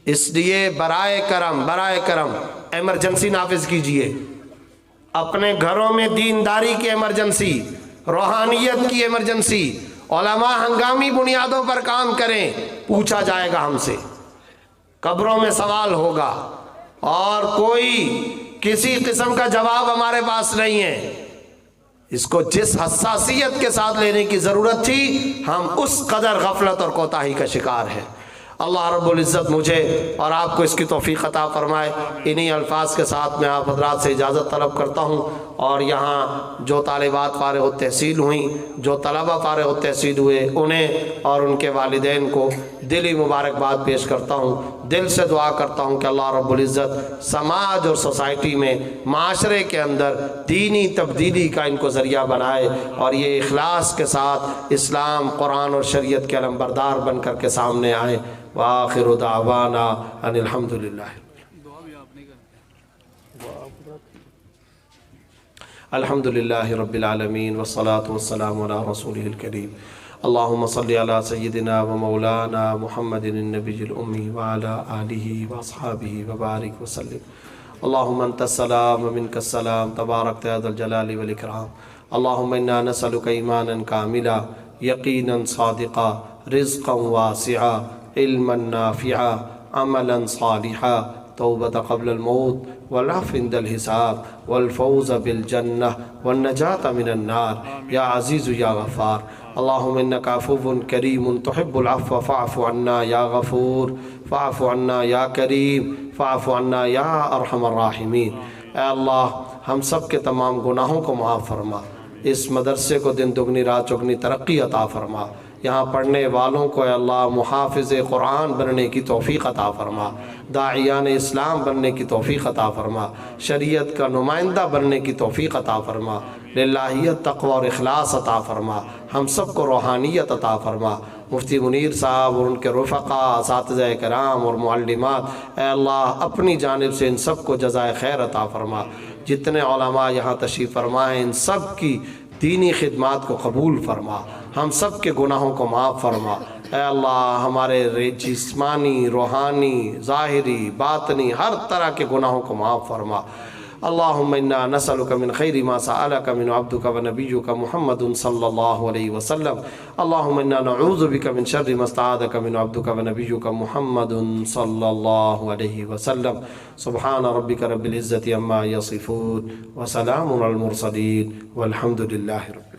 Speaker 1: اس لیے برائے کرم ایمرجنسی نافذ کیجئے، اپنے گھروں میں دینداری کی ایمرجنسی، روحانیت کی ایمرجنسی، علماء ہنگامی بنیادوں پر کام کریں، پوچھا جائے گا ہم سے، قبروں میں سوال ہوگا، اور کوئی کسی قسم کا جواب ہمارے پاس نہیں ہے۔ اس کو جس حساسیت کے ساتھ لینے کی ضرورت تھی، ہم اس قدر غفلت اور کوتاہی کا شکار ہیں۔ اللہ رب العزت مجھے اور آپ کو اس کی توفیق عطا فرمائے۔ انہی الفاظ کے ساتھ میں آپ حضرات سے اجازت طلب کرتا ہوں، اور یہاں جو طالبات فارغ التحصیل ہوئیں، جو طلبہ فارغ التحصیل ہوئے، انہیں اور ان کے والدین کو دلی مبارکباد پیش کرتا ہوں۔ دل سے دعا کرتا ہوں کہ اللہ رب العزت سماج اور سوسائٹی میں، معاشرے کے اندر دینی تبدیلی کا ان کو ذریعہ بنائے، اور یہ اخلاص کے ساتھ اسلام، قرآن اور شریعت کے علمبردار بن کر کے سامنے آئے۔ وآخر دعوانا ان الحمدللہ الحمدللہ رب العالمین، والصلاة والسلام علی رسولہ الکریم۔ اللہم صلی علی سیدنا و مولانا محمد النبی الامی وعلی آلہ واصحابہ وبارک وسلم۔ اللہم انت السلام ومنک السلام، تبارکت یا ذا الجلال والاکرام۔ اللہم انا نسألک ایمانا کاملا، یقینا صادقا، رزقا واسعا، علما نافعا، عملا صالحا، توبة قبل الموت، والعفو عند الحساب والفوز بالجنة والنجاة من النار یا عزیز یا غفار. اللہم انک عفو کریم تحب العفو فاعف عنا یا غفور فاعف عنا یا کریم فاعف عنا یا ارحم الراحمین. اے اللہ ہم سب کے تمام گناہوں کو معاف فرما، اس مدرسے کو دن دگنی رات چگنی ترقی عطا فرما، یہاں پڑھنے والوں کو اے اللہ محافظ قرآن بننے کی توفیق عطا فرما، داعیان اسلام بننے کی توفیق عطا فرما، شریعت کا نمائندہ بننے کی توفیق عطا فرما، للہیت تقوی اور اخلاص عطا فرما، ہم سب کو روحانیت عطا فرما. مفتی منیر صاحب اور ان کے رفقاء، اساتذہ کرام اور معلمات، اے اللہ اپنی جانب سے ان سب کو جزائے خیر عطا فرما. جتنے علماء یہاں تشریف فرمائے ان سب کی دینی خدمات کو قبول فرما، ہم سب کے گناہوں کو معاف فرما. اے اللہ ہمارے جسمانی، روحانی، ظاہری، باطنی ہر طرح کے گناہوں کو معاف فرما. اللہم انا نسألک من خیر ما سألک من عبدک و نبیک محمد صلی اللہ علیہ وسلم. اللہم انا نعوذ بک من شر ما استعاذک من عبدک و نبیک محمد صلی اللہ علیہ وسلم. سبحان ربک رب العزت عما یصفون وسلام علی المرسلین والحمد للہ رب